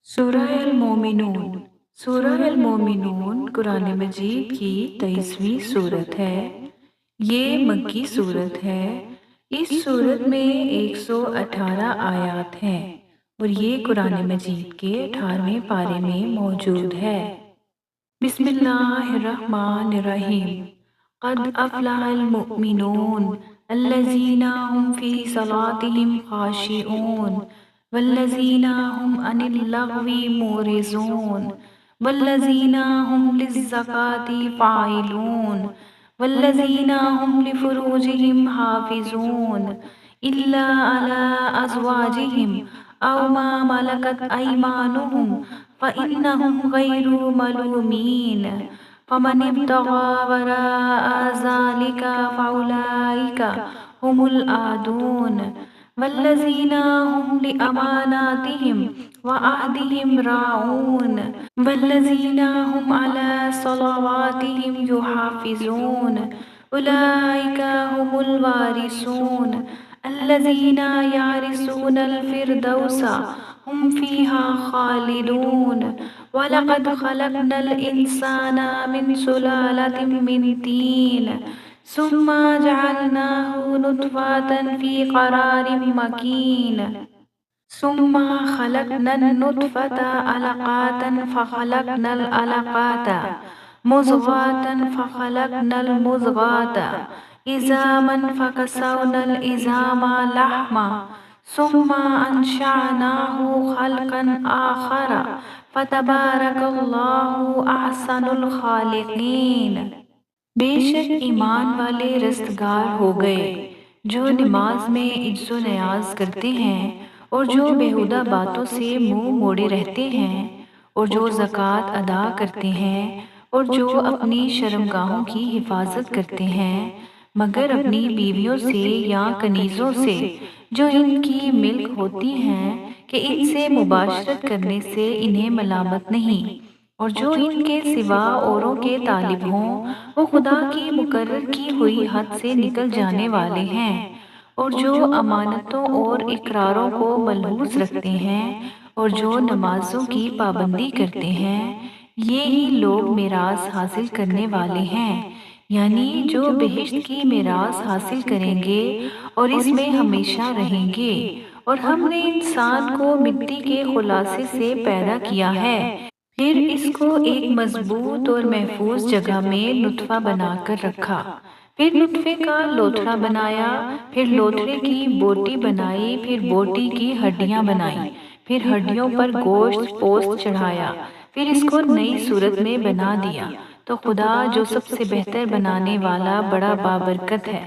سورہ المومنون سورہ المومنون قرآن مجید کی 23ویں صورت ہے۔ یہ مکی صورت ہے۔ اس صورت میں 118 آیات ہیں اور یہ قرآن مجید کے 18ویں پارے میں موجود ہے۔ بسم اللہ الرحمن الرحیم۔ قد افلح المؤمنون الذین هم فی صلاتهم خاشعون والذین هم عن اللغو معرضون والذین هم للزکاة فاعلون والذین هم لفروجهم حافظون إلا على أزواجهم أو ما ملكت أيمانهم فإنهم غير ملومين فمن ابتغى وراء ذلك فأولئك هم العادون والذين هم لأماناتهم وعهدهم راعون والذين هم على صلواتهم يحافظون أولئك هم الوارثون الذين يرثون الفردوس هم فيها خالدون ولقد خلقنا الإنسان من سلالة من طين ثم جعلناه نطفة في قرار مكين ثم خلقنا النطفة علقة فخلقنا العلقة مضغة فخلقنا المضغة عظاما فكسونا العظام لحما ثم أنشأناه خلقا آخر فتبارك الله أحسن الخالقين۔ بے شک ایمان والے رستگار ہو گئے جو نماز میں عجز و نیاز کرتے ہیں اور جو بیہودہ باتوں سے منہ موڑے رہتے ہیں اور جو زکوٰۃ ادا کرتے ہیں اور جو اپنی شرمگاہوں کی حفاظت کرتے ہیں مگر اپنی بیویوں سے یا کنیزوں سے جو ان کی ملک ہوتی ہیں کہ ان سے مباشرت کرنے سے انہیں ملامت نہیں، اور جو ان کے سوا اوروں کے طالب ہوں وہ خدا کی مقرر کی ہوئی حد سے نکل جانے والے ہیں، اور جو امانتوں اور اقراروں کو ملحوظ رکھتے ہیں اور جو نمازوں کی پابندی کرتے ہیں یہی لوگ میراث حاصل کرنے والے ہیں، یعنی جو بہشت کی میراث حاصل کریں گے اور اس میں ہمیشہ رہیں گے۔ اور ہم نے انسان کو مٹی کے خلاصے سے پیدا کیا ہے، پھر اس کو ایک مضبوط اور محفوظ جگہ میں نطفہ بنا کر رکھا، پھر نطفے کا لوتھڑا بنایا، پھر لوتھڑے کی بوٹی بنائی، پھر بوٹی کی ہڈیاں بنائیں، پھر ہڈیوں پر گوشت پوست چڑھایا، پھر اس کو نئی صورت میں بنا دیا۔ تو خدا جو سب سے بہتر بنانے والا بڑا بابرکت ہے۔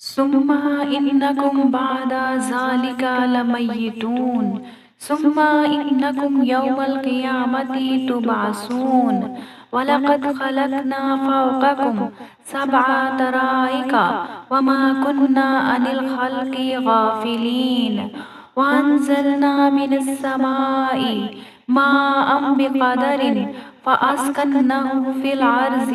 ثم انکم بعد ذلک لمیتون ثم انکم یوم القیامت تبعثون وَلَقَدْ خَلَقْنَا فَوْقَكُمْ سَبْعَ طَرَائِقَ وَمَا كُنَّا عَنِ الْخَلْقِ غَافِلِينَ وَأَنزَلْنَا مِنَ السَّمَاءِ مَاءً بِقَدَرٍ فَأَسْكَنَّاهُ فِي الْأَرْضِ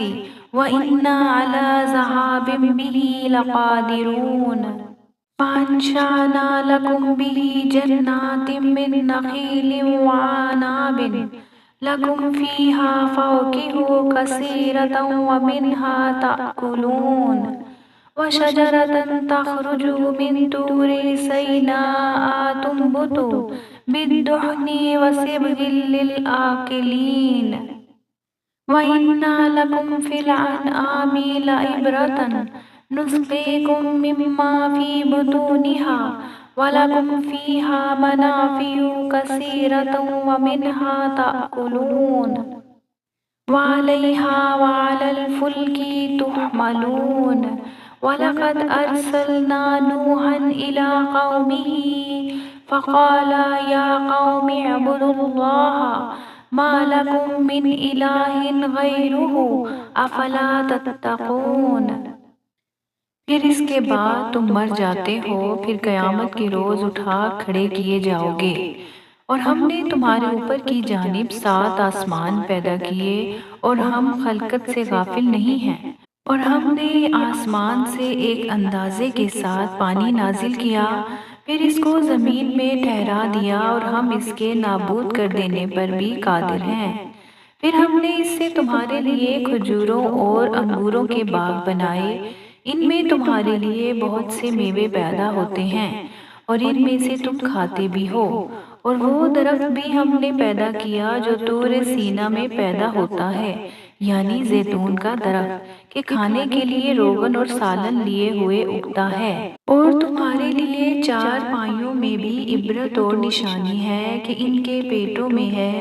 وَإِنَّا عَلَى ذَهَابٍ بِهِ لَقَادِرُونَ فَأَنشَأْنَا لَكُمْ بِهِ جَنَّاتٍ مِّن نَخِيلٍ وَأَعْنَابٍ لَكُمْ فِيهَا فَوَاكِهُ كَثِيرَةٌ وَمِنْهَا تَأْكُلُونَ وَشَجَرَةً تَخْرُجُ مِنْ طُورِ سَيْنَاءَ تُنبُتُ بِالدُّهْنِ وَصِبْغٍ لِلْآكِلِينَ وَإِنَّ لَكُمْ فِي الْأَنْعَامِ لَعِبْرَةً نُسْقِيكُم مِّمَّا فِي بُطُونِهَا وَلَكُمْ فِيهَا مَنَافِعُ كَثِيرَةٌ وَمِنْهَا تَأْكُلُونَ وَعَلَيْهَا وَعَلَى الْفُلْكِ تُحْمَلُونَ وَلَقَدْ أَرْسَلْنَا نُوحًا إِلَى قَوْمِهِ فَقَالَ يَا قَوْمِ اعْبُدُوا اللَّهَ مَا لَكُم مِّنْ إِلَٰهٍ غَيْرُهُ أَفَلَا تَتَّقُونَ۔ پھر اس کے بعد تم مر جاتے ہو، پھر قیامت کے روز اٹھا کھڑے کیے جاؤ گے، اور ہم نے تمہارے اوپر کی جانب 7 آسمان پیدا کیے اور ہم خلقت سے غافل نہیں ہیں، اور ہم نے آسمان سے ایک اندازے کے ساتھ پانی نازل کیا، پھر اس کو زمین میں ٹھہرا دیا اور ہم اس کے نابود کر دینے پر بھی قادر ہیں۔ پھر ہم نے اس سے تمہارے لیے کھجوروں اور انگوروں کے باغ بنائے، ان میں تمہارے لیے بہت سے میوے پیدا ہوتے ہیں اور ان میں سے تم کھاتے بھی ہو۔ اور وہ درخت بھی ہم نے پیدا کیا جو طور سینا میں پیدا ہوتا ہے، یعنی زیتون کا درخت، کہ کھانے کے لیے روغن اور سالن لیے ہوئے اگتا ہے۔ اور تمہارے لیے چار پائیوں میں بھی عبرت اور نشانی ہے کہ ان کے پیٹوں میں ہے،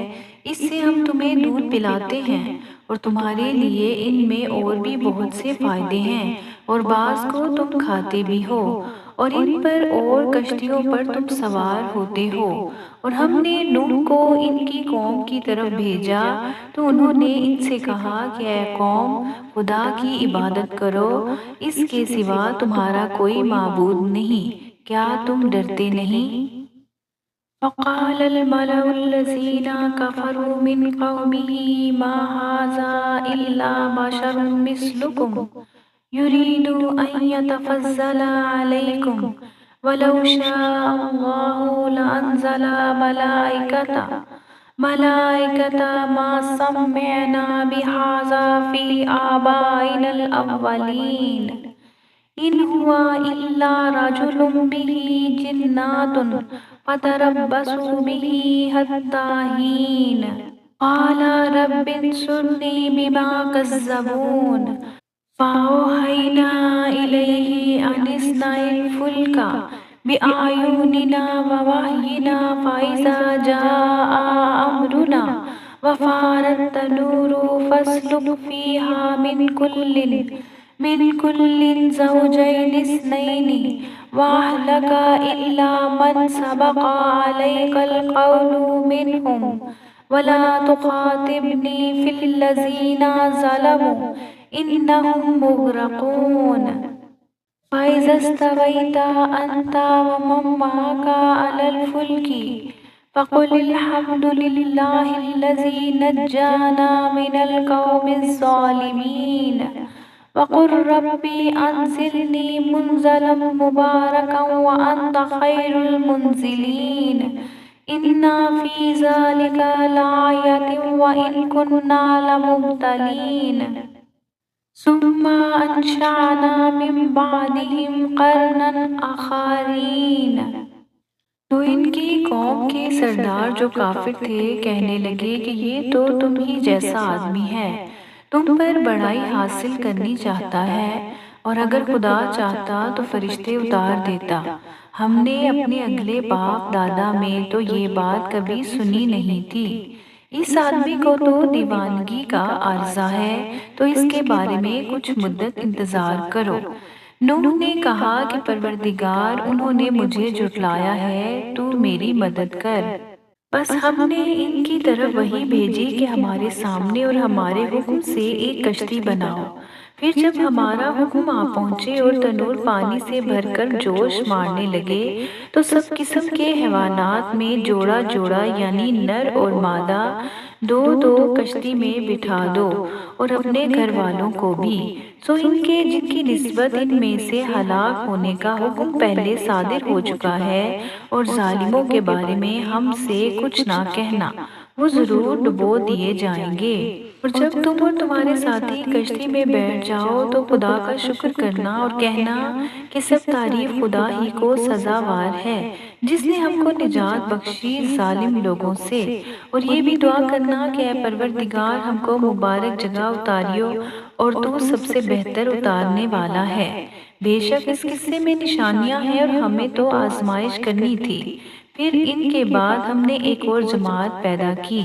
اس سے ہم تمہیں دودھ پلاتے ہیں، اور تمہارے لیے ان میں اور بھی بہت سے فائدے ہیں، اور بعض کو تم کھاتے بھی ہو، اور ان پر اور کشتیوں پر تم سوار ہوتے ہو۔ اور ہم نے نوح کو ان کی قوم کی طرف بھیجا تو انہوں نے ان سے کہا کہ اے قوم، خدا کی عبادت کرو، اس کے سوا تمہارا کوئی معبود نہیں، کیا تم ڈرتے نہیں؟ فقال الملأ الذين كفروا من قومه ما هذا إلا بشر مثلكم يريد أن يتفضل عليكم ولو شاء الله لأنزل ملائكة ما سمعنا بهذا في آبائنا الأولين إن هو إلا رجل به جنات فتربصوا به حتى حين قال رب انصرني بما كذبون فأوحينا إليه أن اصنع الفلك بأعيننا ووحينا فإذا جاء أمرنا وفارت التنور فاسلك فيها من كل زوجين اثنين وأهلك إلا من سبق عليك القول منهم ولا تخاطبني في الذين ظلموا إنهم مغرقون فإذا استويت أنت ومن معك على الفلك فقل الحمد لله الذي نجانا من القوم الظالمين وقل ربي أنزلني منزلا مباركا وأنت خير المنزلين إن في ذلك لآية وإن كنا لمبتلين ثم أنشأنا من بعدهم قرنا آخرين۔ تو ان کی قوم کے سردار جو کافر تھے کہنے لگے کہ یہ تو تم ہی جیسا آدمی ہے، تم پر بڑائی حاصل کرنی چاہتا ہے، اور اگر خدا چاہتا تو فرشتے اتار دیتا۔ ہم نے اپنے اگلے باپ دادا میں تو یہ بات کبھی سنی نہیں تھی۔ اس آدمی کو تو دیوانگی کا عارضہ ہے، تو اس کے بارے میں کچھ مدت انتظار کرو۔ نوح نے کہا کہ پروردگار، انہوں نے مجھے جھٹلایا ہے، تو میری مدد کر۔ بس ہم نے ان کی طرف وحی بھیجی کہ ہمارے سامنے اور ہمارے حکم سے ایک کشتی بناؤ۔ پھر جب ہمارا حکم آ پہنچے اور تنور پانی سے بھر کر جوش مارنے لگے تو سب قسم کے حیوانات میں جوڑا جوڑا یعنی نر اور مادہ دو دو کشتی میں بٹھا دو، اور اپنے گھر والوں کو بھی، سو ان کے جن کی نسبت ان میں سے ہلاک ہونے کا حکم پہلے صادر ہو چکا ہے، اور ظالموں کے بارے میں ہم سے کچھ نہ کہنا، وہ ضرور ڈبو دیے جائیں گے۔ اور جب تم اور تمہارے ساتھی کشتی میں بیٹھ جاؤ تو خدا کا شکر کرنا اور کہنا کہ سب تعریف خدا ہی کو سزاوار ہے، جس نے ہم کو نجات بخشی ظالم لوگوں سے۔ اور یہ بھی دعا کرنا کہ اے پروردگار، ہم کو مبارک جگہ اتاریو، اور تو سب سے بہتر اتارنے والا ہے۔ بے شک اس قصے میں نشانیاں ہیں اور ہمیں تو آزمائش کرنی تھی۔ پھر ان کے بعد ہم نے ایک اور جماعت پیدا کی۔